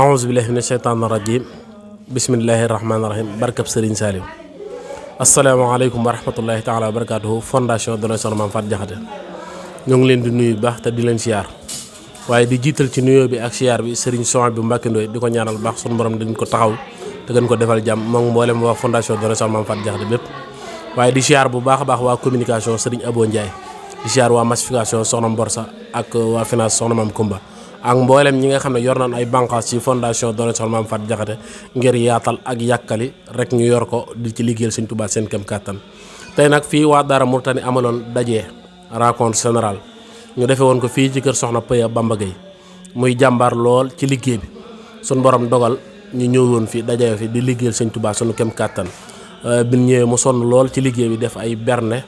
aousubillahi mina sheytaan rajim bismillahi rahmaani rahim barkab Serigne Saliou asalaamaaleykum wa rahmatullahi taala wa barakatuhu fondation Donnay Soxna Mame Faty Diakhaté ñoo ngi leen di nuyu baax te di leen siyaar waaye di jiital ci nuyoo bi ak siyaar bi Serigne Souhaïbou Mbacké Ndoye di ko ñaanal baax sunu borom dañ ko taxaw te gën ko defal jàmm moom mboolem waa fondation Donnay Soxna Mame Faty Diakhaté bépp waaye di siyaar bu baax a baax waa communication Serigne Abo Ndiaye di siyaar waa massification Soxna Mborsa ak waa finance Soxna Mame Koumba ak mboolem ñi nga xam ne yor nañ ay bànqaas ci fondation Donnay Soxna Mame Faty Diakhaté ngir yaatal ak yàkkali rek ñu yor ko di ci liggéeyal Sëñ Tuubaa seen kem kàttan tey nag fii waa Daara Mourtani amaloon daje rencontre générale ñu defee woon ko fii ci kër Soxna Paya Bamba Gueye muy jàmbaar lool ci liggéey bi suñ borom dogal ñu ñëwoon fi daje fi di liggéeyal Sëñ Tuubaa suñu kem kàttan bi ñëwee mu sonn lool ci liggéey bi def ay berne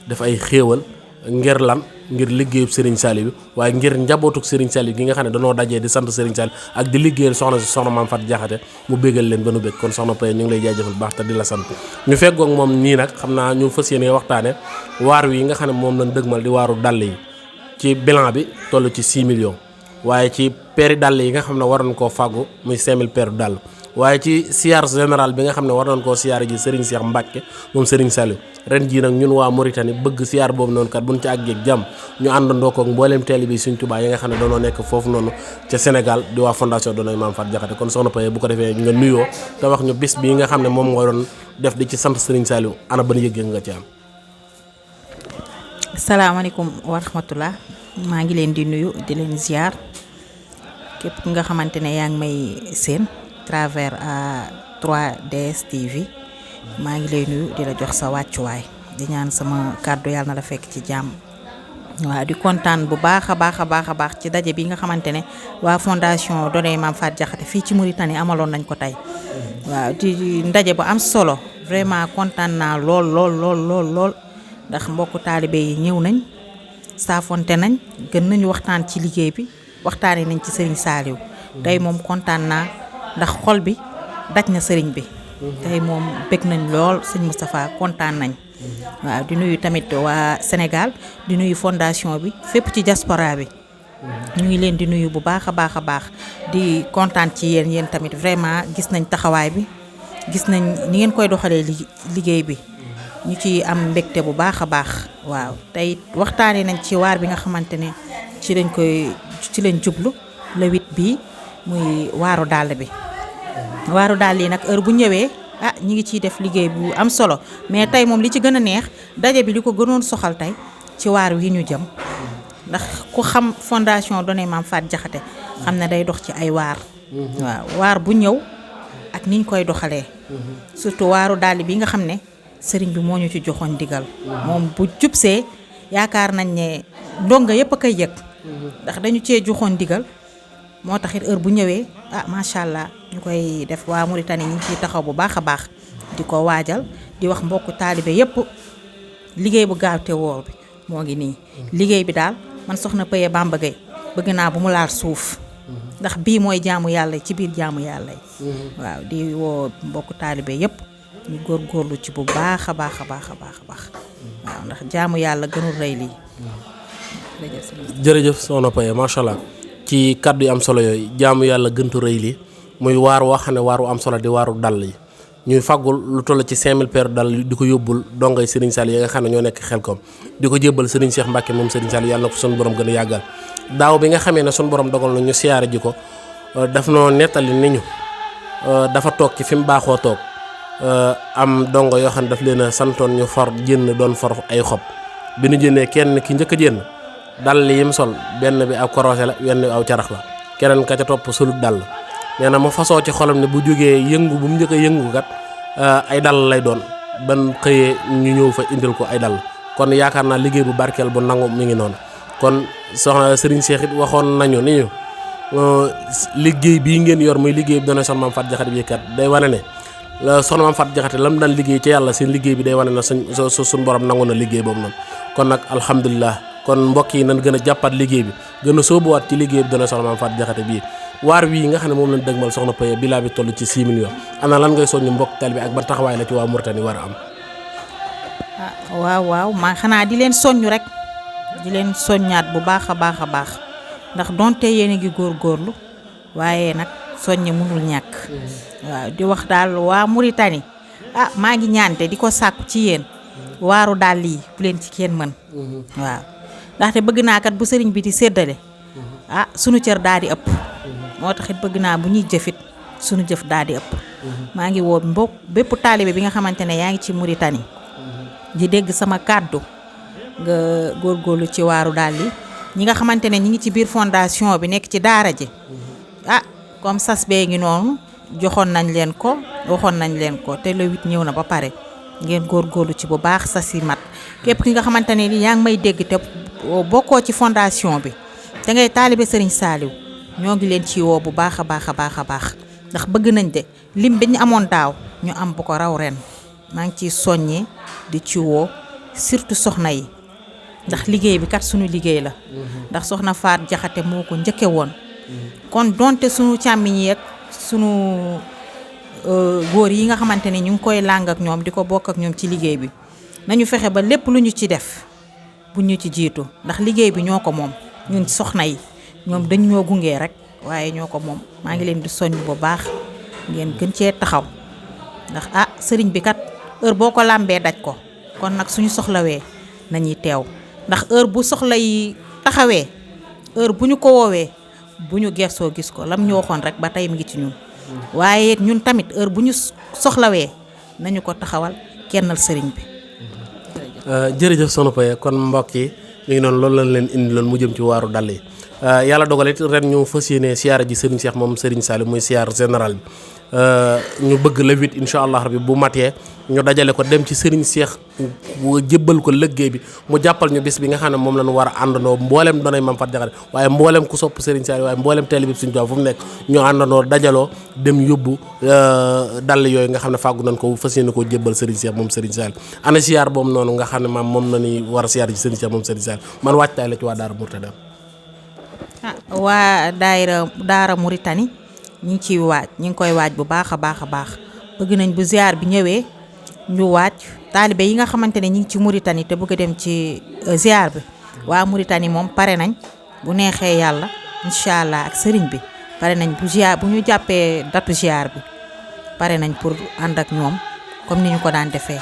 def ay xéewal ngir lan ngir liggéeyub Serigne Saliou bi waaye ngir njabootuk Serigne Saliou gi nga xam ne dañoo dajee di sant Serigne Saliou ak di liggéeyal soxna Mame Faty Diakhaté mu béggal leen ba nu bég kon soxna Paya ñu ngi lay jaajëfal baax te di la sant ñu feggoog moom nii nag xam naa ñu fas yéene waxtaane waar wi nga xam ne moom lañ dëgmal di waaru dàll yi ci bilan bi toll ci 6 millions waaye ci peeri dàll yi nga xam ne waroon koo fàggu muy 5000 peeru dàll waaye ci siyaar général bi nga xam ne war nañ koo siyaar ji Serigne Cheikh Mbacké moom Serigne Saliou ren jii nag ñun waa Mauritanie bëgg siyaar boobu noonu kat buñ ci àggee ak jàmm ñu àndandoo ko ak mbooleem taalibe Sëñ Tuubaa yi nga xam ne dañoo nekk foofu noonu ca Sénégal di waa fondation Donnay Mame Faty Diakhaté kon soxna Paya bu ko defee nga nuyoo te wax ñu bis bii nga xam ne moom nga doon def di ci sant Serigne Saliou ana ban yëg nga ci am. asalaamaaleykum wa rahmatullah maa ngi leen di nuyu di leen ziar képp nga xamante ne yaa ngi may seen travers à 3DS TV maa ngi lay nuyu di la jox sa wàccuwaay di ñaan sama kàddu yàlla na la fekk ci jàmm waaw di kontaan bu baax a baax ci daje bi nga xamante ne waa fondation Donnay Mame Faty Diakhaté fii ci Mauritanie amaloon nañ ko tey waaw di ndaje bu am solo vraiment kontaan naa lool ndax mbokku taalibe yi ñëw nañ saafonte nañ gën nañu waxtaan ci liggéey bi waxtaanee nañ ci Serigne Saliou tey moom kontaan naa ndax xol bi daj na sëriñ bi tey moom bëgg nañ lool sëñ Moustapha kontaan nañ waaw di nuyu tamit waa Sénégal di nuyu fondation bi fépp ci diaspora bi ñu ngi leen di nuyu bu baax a baax di kontaan ci yéen tamit vraiment gis nañ taxawaay bi gis nañ ni ngeen koy doxalee liggéey bi ñu ci am mbégte bu baax a baax waaw tey waxtaanee nañ ci waar bi nga xamante ne ci lañ jublu le 8 bii muy waaru dàll bi waaru dàll yi nag heure bu ñëwee ñi ngi ciy def liggéey bu am solo mais tey moom li ci gën a neex daje bi li ko gënoon soxal tey ci waar wi ñu jëm ndax ku xam fondation Donnay Mame Faty Diakhaté xam ne day dox ci ay waar waaw waar bu ñëw ak niñ koy doxalee surtout waaru dàll bi nga xam ne sëriñ bi moo ñu ci joxoon digal moom bu jubsee yaakaar nañ ne ndonga yépp a koy yëg ndax dañu cee joxoon digal moo tax it heure bu ñëwee macha allah ñu koy def waa Mauritanie ñu ngi ciy taxaw bu baax a baax di ko waajal di wax mbokku taalibe yépp liggéey bu gaaw te wóor bi moo ngi nii liggéey bi daal man soxna Paya Bamba Gueye bëgg naa bu mu laal suuf ndax bii mooy jaamu yàlla ci biir jaamu yàlla yi waaw di woo mbokku taalibe yépp ñu góorgóorlu ci bu baax a baax waaw ndax jaamu yàlla gënul rëy lii jërëjëf soxna Paya macha allah ci kàddu yi am solo yooyu jaamu yàlla gëntu rëy li muy waar woo xam ne waaru am solo di waaru dàll yi ñuy faggul lu toll ci 5000 paires dàll di ko yóbbul dongay Serigne Saliou yi nga xam ne ñoo nekk Xelkom di ko jébbal Serigne Cheikh Mbacké moom Serigne Saliou yàlla na ko suñu borom gën a yàggal daaw bi nga xamee ne suñu borom dogal na ñu siyaare ji ko daf noo nettali ni ñu dafa toog ci fi mu baaxoo toog am dongo yoo xam ne daf leen a santoon ñu for jënn doon for ay xob bi ñu jënnee kenn ki njëkk a jënn dàll yim sol benn bi aw korosé la wenn bi aw carax la keneen ka ca topp solut dàll nee na mu fasoo ci xolam ne bu jógee yëngu bu mu njëkk a yëngu kat ay dàll lay doon ban xëyee ñu ñëw fa indil ko ay dàll kon yaakaar naa liggéey bu barkeel bu nangu mi ngi noonu kon soxna Serigne Cheikh it waxoon nañu ni ñu liggéey bii ngeen yor muy liggéey bi Donnay Soxna Mame Faty Diakhaté bi kat day wane ne Soxna Mame Faty Diakhaté lam daan liggéey ci yàlla seen liggéey bi day wane na suñ borom nangu na liggéey boobu noonu kon nag alhamdulilah kon mbokk yi nañ gën a jàppaat liggéey bi gën a sóobuwaat ci liggéey bi Donnay Soxna Mame Faty Diakhaté bii waar wii nga xam ne moom lañ dëgmal soxna Paya bilaa bi toll ci 6 millions ana lan ngay soññu mbokk tal bi ak ban taxawaay la ci waa Mauritanie war a am. waaw maa xanaa di leen soññu rek di leen soññaat bu baax a baax ndax donte yéen a ngi góorgóorlu waaye nag soññe mënul ñàkk. waaw di wax daal waa Mauritanie maa ngi ñaante di ko sàkku ci yéen waaru daal lii bu leen ci kenn mën. waaw ndaxte bëgg naa kat bu sëriñ bi di séddale sunu cër daal di ëpp. moo taxit bëgg naa bu ñuy jëfit sunu jëf daal di ëpp. maa ngi woo bépp taalibe bi nga xamante ne yaa ngi ci Mauritanie. di dégg sama kàddu nga góorgóorlu ci waaru daal li ñi nga xamante ne ñi ngi ci biir fondation bi nekk ci daara ji comme sas bee ngi noonu joxoon nañ leen ko waxoon nañ leen ko te le 8 ñëw na ba pare ngeen góorgóorlu ci bu baax sas yi mat képp ki nga xamante ne yaa ngi may dégg te bokkoo ci fondation bi te ngay taalibe Serigne Saliou ñoo ngi leen ci woo bu baax a baax a baax a baax ndax bëgg nañ de lim bi ñu amoon daaw ñu am bu ko raw ren maa ngi ciy soññee di ci woo surtout soxna yi ndax liggéey bi kat suñu liggéey la. ndax soxna Faat Jaxate moo ko njëkke woon. kon donte suñu càmmiñ yeeg suñu góor yi nga xamante ne ñu ngi koy làng ak ñoom di ko bokk ak ñoom ci liggéey bi nañu fexe ba lépp lu ñu ci def bu ñu ci jiitu ndax liggéey bi ñoo ko moom ñun soxna yi ñoom dañ ñoo gungee rek waaye ñoo ko moom maa ngi leen di soññ bu baax ngeen gën cee taxaw ndax sëriñ bi kat heure boo ko làmbee daj ko kon nag suñu soxlawee nañuy teew ndax heure bu soxla yi taxawee heure bu ñu ko woowee bu ñu gersoo gis ko lam ñu waxoon rek ba tey mi ngi ci ñun waaye ñun tamit heure bu ñu soxlawee nañu ko taxawal kennal sëriñ bi. jërëjëf Soxna Paye kon mbokk yi mi ngi noonu loolu lañ leen indi loon mu jëm ci waaru dàll yi yàlla dogal it ren ñu fas yéene siyaara ji Serigne Cheikh moom Serigne Saliou muy siyaar général bi ñu bëgg le 8 incha allah rabbi bu matee ñu dajale ko dem ci Serigne Cheikh jébbal ko liggéey bi mu jàppal ñu bis bi nga xam ne moom la ñu war a àndandoo mboolem doonay Mame Faty Diakhaté waaye mboolem ku sopp Serigne Saliou waaye mboolem teel bi suñu fu mu nekk ñu àndandoo dajaloo dem yóbbu dàll yooyu nga xam ne fàggu nañ ko fas yéene koo jébbal Serigne Cheikh moom Serigne Saliou ana siyaar boobu noonu nga xam ne maam moom la ñuy war a siyaar ci Serigne Cheikh moom Serigne Saliou man waajtaay la ci waa Daara Mourtada. waa daara Mauritanie ñu ngi ciy waaj ñu ngi koy waaj bu baax a baax a baax bëgg nañ bu ziar bi ñëwee ñu waaj taalibe yi nga xamante ne ñu ngi ci Mauritanie te bëgg a dem ci ziar bi waa Mauritanie moom pare nañ bu neexee yàlla incha allah ak sëriñ bi pare nañ bu ñu jàppee datu ziar bi pare nañ pour ànd ak ñoom comme ni ñu ko daan defee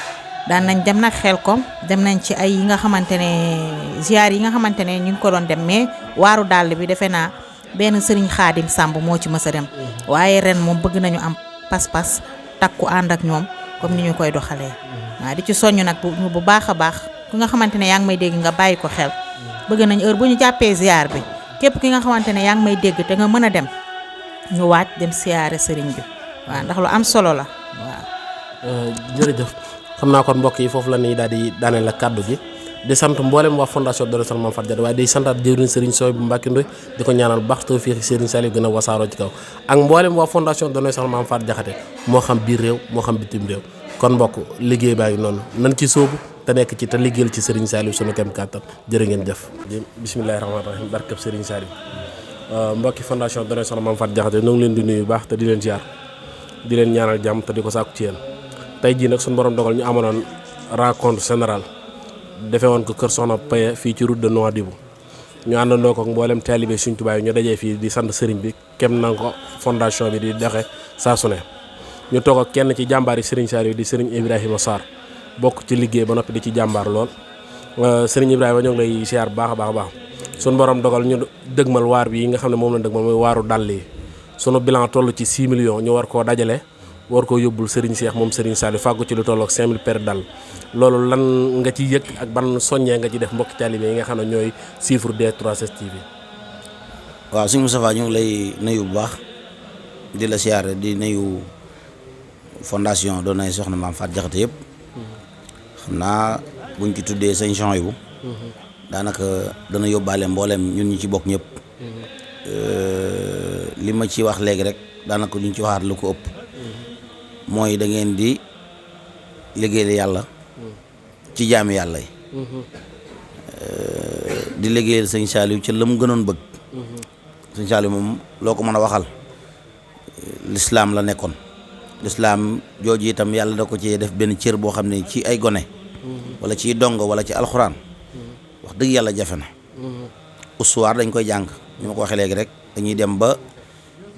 daan nañ dem nag Xelkom dem nañ ci ay yi nga xamante ne ziar yi nga xamante ne ñu ngi ko doon dem mais waaru dàll bi defe naa benn sëriñ Xaadim Samb moo ci mës a dem waaye ren moom bëgg nañu am pas-pas takku ànd ak ñoom comme ni ñu koy doxalee waaw di ci soññ nag bu baax a baax ku nga xamante ne yaa ngi may dégg nga bàyyi ko xel bëgg nañ heure bu ñu jàppee ziar bi képp ki nga xamante ne yaa ngi may dégg te nga mën a dem ñu waaj dem siyaare sëriñ bi waaw ndax lu am solo la waaw. jërëjëf xam naa kon mbokk yi foofu la ñuy daal di daaneel la kàddu gi di sant mboolem waa fondation Donn Soxna Mame Faty Diakhaté waaye di santaat jëwriñ Serigne Sow bu Mbacke Ndoye di ko ñaanal baax tawfiix Serigne Saliou gën a wasaaroo ci kaw ak mboolem waa fondation Donn Soxna Mame Faty Diakhaté moo xam biir réew moo xam bitim réew kon mbokk liggéey baa ngi noonu nan ci sóobu te nekk ci te liggéeyal ci Serigne Saliou sunu kem kàttan jërë ngeen jëf. bismillaahi rahmaani rahiim barkeb Serigne Saliou mbokki fondation Donn Soxna Mame Faty Diakhaté ñoo ngi leen di nuyu baax te di leen ziar di leen ñaanal jàmm te di ko sàkku ci yéen tey jii nag suñu borom dogal ñu amaloon rencontre générale defee woon ko kër Soxna Paye fii ci route de Nouadhibou ñu àndandoo ko mboolem taalibe Sëriñ Tuubaa ñu dajee fii di sant sëriñ bi kem na ko fondation bi di doxe saa su ne ñu toog ak kenn ci jàmbaar yi Serigne Saliou di Serigne Ibrahima Sarr bokk ci liggéey ba noppi di ci jàmbaar lool Serigne Ibrahima ñoo ngi lay siyaar baax a baax a baax suñu borom dogal ñu dëgmal waar bi yi nga xam ne moom la dëgmal mooy waaru dàll yi sunu bilan toll ci 6 millions ñu war koo dajale war koo yóbbul Serigne Cheikh moom Serigne Saliou fàggu ci lu tollook 5000 paires dàll loolu lan nga ci yëg ak ban soññee nga ci def mbokki taalibe yi nga xam ne ñooy suivre D3S TV. waaw sëñ Moustapha ñu ngi lay nuyu bu baax di la siyaare di nuyu fondation Donn Soxna Mame Faty Diakhaté yëpp xam naa buñ ci tuddee sëñ Chouaïbou daanaka dana yóbbaale mboolem ñun ñi ci bokk ñëpp li ma ci wax léegi rek daanaka duñ ci waxaat lu ko ëpp mooy da ngeen di liggéeyal yàlla ci jaami yàlla yi di liggéeyal sëñ Saliou ca la mu gënoon bëgg sëñ Saliou moom loo ko mën a waxal lislaam la nekkoon lislaam jooju itam yàlla da ko ci def benn cër boo xam ne ci ay gone wala ci dongo wala ci alxuraan wax dëgg yàlla jafe na ustuwaar dañ koy jàng ñu ma ko waxee léegi rek dañuy dem ba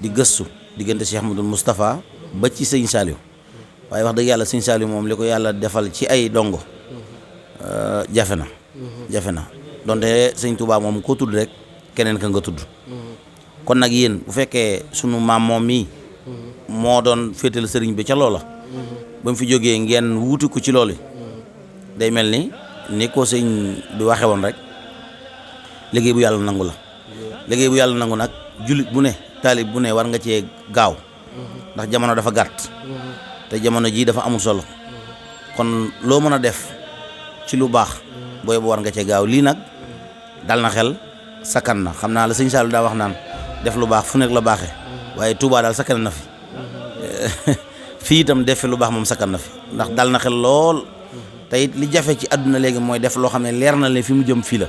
di gëstu diggante Cheikh Ahmadou Moustapha ba ci sëñ Saliou waaye wax dëgg yàlla sëñ Saliou moom li ko yàlla defal ci ay dongo jafe na donte sëñ Touba moom koo tudd rek keneen ka nga tudd kon nag yéen bu fekkee sunu maam moom mii moo doon féetal sëriñ bi ca loola ba mu fi jógee ngeen wuuti ko ci loolu day mel ni ko sëñ bi waxe woon rek liggéey bu yàlla nangu la liggéey bu yàlla nangu nag jullit bu ne taalib bu ne war nga cee gaaw ndax jamono dafa gàtt te jamono jii dafa amul solo kon loo mën a def ci lu baax booy bu war nga cee gaaw lii nag dal na xel sakkan na xam naa la sëñ Saliou daa wax naan def lu baax fu nekk la baaxee waaye Touba daal sakkan na fi fii itam def fi lu baax moom sakkan na fi ndax dal na xel lool te it li jafe ci àdduna léegi mooy def loo xam ne leer na leen fi mu jëm fii la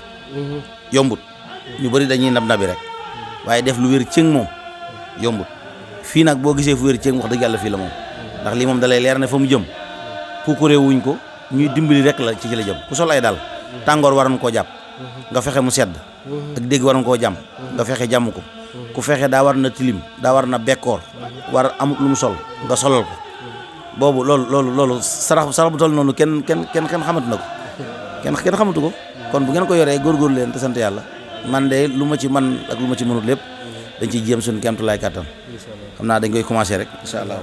yombut ñu bëri dañuy nabi rek waaye def lu wér cëng moom yombut fii nag boo gisee fu wér cëng wax dëgg yàlla fii la moom ndax lii moom dalay leer ne fa mu jëm puukuree wuñ ko ñuy dimbali rek la ci la jëm ku sol ay daal tàngoor waroon koo jàpp nga fexe mu sedd ak dégg waroon koo jàmm nga fexe jàmm ko ku fexe daa war na tilim daa war na bekkoor war amut lu mu sol nga solal ko boobu loolu sarax bu toll noonu kenn xamatu na ko kenn xamatu ko kon bu ngeen ko yoree góorgóorlu leen te sant yàlla man de lu ma ci man ak lu ma ci mënut lépp dañ ciy jéem suñu kéemtulaay kàttan xam naa dañ koy commencé rek incha allah.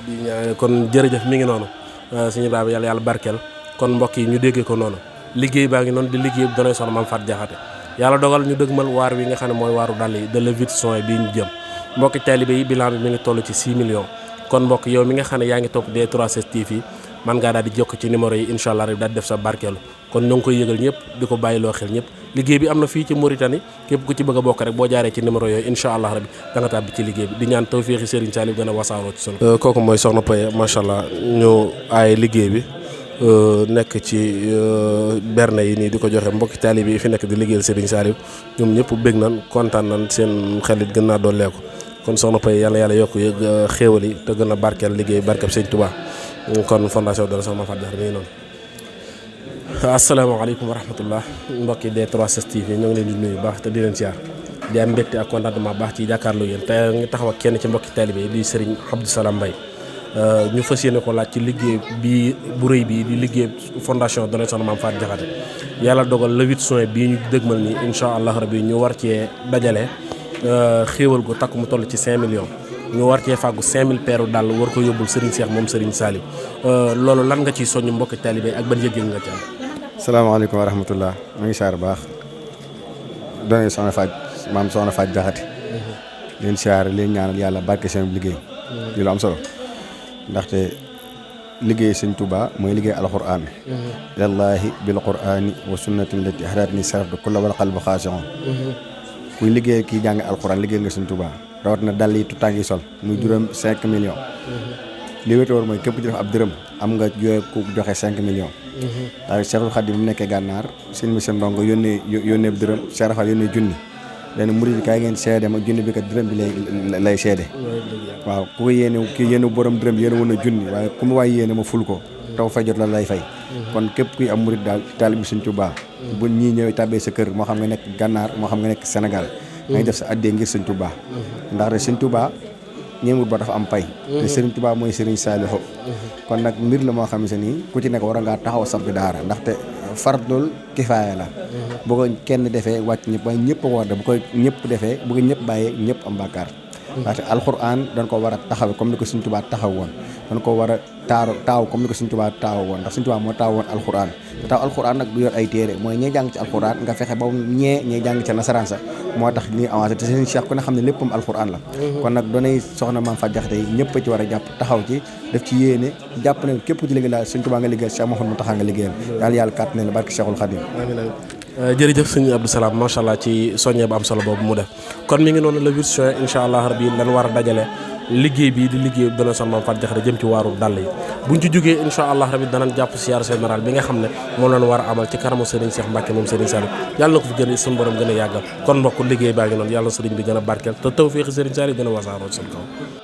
di ñaan kon jërëjëf mi ngi noonu suñu Ibrahima yàlla barkeel kon mbokk yi ñu déggee ko noonu liggéey baa ngi noonu di liggéey bu Donay Soxna Mame Faty Diakhaté yàlla dogal ñu dëgmal waar wi nga xam ne mooy waaru dàll yi de le 8 juin bii ñu jëm mbokki taalibe yi bilan bi mi ngi toll ci 6 millions kon mbokk yow mi nga xam ne yaa ngi topp D3STV man ngaa daal di jokk ci numéro yi incha allah rek daal di def sa barkeelu kon ñoo ngi koy yëgal ñëpp di ko bàyyiloo xel ñëpp liggéey bi am na fii ci Mauritanie képp ku ci bëgg a bokk rek boo jaaree ci numéro yooyu incha allah rabbi da nga tàbbi ci liggéey bi di ñaan tawféexi Serigne Saliou gën a wasaaroo ci sunu kooku mooy Soxna Paye macha allah ñu aaye liggéey bi nekk ci berne yi nii di ko joxe mbokki taalibe yi fi nekk di liggéeyal Serigne Saliou ñoom ñëpp bég nañ kontaan nañ seen xelit gën naa dooleeku kon Soxna Paye yàlla yokk xéewal yi te gën a barkeel liggéey barkeb Sëñ Touba kon fondation Donay Soxna Mame Faty Diakhaté mi ngi noonu. asalaamaaleykum wa rahmatullah mbokki D3STV ñoo ngi leen di nuyu baax te di leen siyaar di am mbégte ak contentement baax ci jàkkaarloo yéen te ngi taxaw ak kenn ci mbokki taalibe yi di Serigne Abdou Salam Mbaye ñu fas yéene ko laaj ci liggéey bi bu rëy bii di liggéey fondation Donay Soxna Mame Faty Diakhaté yàlla dogal le 8 juin bii ñu dëgmal nii incha allah rabbi ñu war cee dajale xéewal gu takk mu toll ci 5 millions ñu war cee fàggu 5000 peeru dàll war ko yóbbul Serigne Cheikh moom Serigne Saliou loolu lan nga ciy soññ mbokki taalibe ak ban yëg-yëg nga ci am. salaamaaleykum wa rahmatullah ma ngi siyaar baax Donay Soxna Faty Diakhaté leen siyaar leen ñaanal yàlla barke seen liggéey di lu am solo ndaxte liggéey Sëñ Touba mooy liggéey alquran ilallahi bil qurani wa sunnatin lati hadatni saraftu kulla wal qalbu xaasi'un kuy liggéey kii jàng alquran liggéey nga Sëñ Touba rawat na dal yi tutànk yi sol muy juróom 5 millions li wétu war mooy képp ci def ab dërëm am nga jooy ku joxe 5 millions waaye Cheikhul Khadim bu nekkee gànnaar seen monsieur Ndongo yónnee dërëm Cheikh Rafal yónnee junni leen murid bi kaay ngeen seede ma junni bi kat dërëm bi lay seede waaw ku ko yéene kii yéene borom dërëm bi yéene woon na junni waaye ku ma waay yéene ma ful ko taw fay jot la lay fay kon képp kuy am murid daal taalibe Sëñ Touba bu ñii ñëwee tàbbee sa kër moo xam nga nekk gànnaar moo xam nga nekk Sénégal ngay def sa addee ngir Sëñ Touba ndax de Sëñ Touba ñeemul ba dafa am pay te Serigne Touba mooy Serigne Saliou kon nag mbir la moo xam ne nii ku ci nekk war ngaa taxaw sabbi daara ndaxte fardul kifaaya la bu ko kenn defee wàcc ñëpp waaye ñëpp a war de bu ko ñëpp defee bu ko ñëpp bàyyee ñëpp am bàkkaar ndaxte alxuraan dañ ko war a taxawe comme ni ko Sëñ Touba taxaw woon dañ ko war a taaw comme ni ko Sëñ Touba taaw woon ndax Sëñ Touba moo taaw woon alxuraan te taaw alxuraan nag du yor ay téere mooy ñee jàng ci alxuraan nga fexe ba ñee jàng ci nasaraan sa moo tax ñuy avancé te seen Cheikh ku ne xam ne léppam alxuraan la kon nag Donay Soxna Mame Faty Diakhaté yi ñëpp a ci war a jàpp taxaw ci def ci yéene jàpp ne képp ci liggéey daal Sëñ Touba nga liggéeyal Cheikh Mouhamadou Mountakha nga liggéeyal yàlla kàtt ne la barke Cheikhul Khadim jërëjëf sëñ Abdou Salam macha allah ci soññe bu am solo boobu mu def kon mi ngi noonu le 8 juin incha allah rabbi lan war a dajale liggéey bii di liggéey Donay Soxna Mame Faty Diakhaté jëm ci waaru dàll yi buñ ci jógee incha allah rabbi danañ jàpp siyaar général bi nga xam ne moom lañ war a amal ci kanamu Serigne Cheikh Mbacke moom Serigne Saliou yàlla na ko fi gën a suñu borom gën a yàggal kon mbokk liggéey baa ngi noonu yàlla sëriñ bi gën a barkeel te tawfeexi Serigne Saliou gën a wasaaroo seen kaw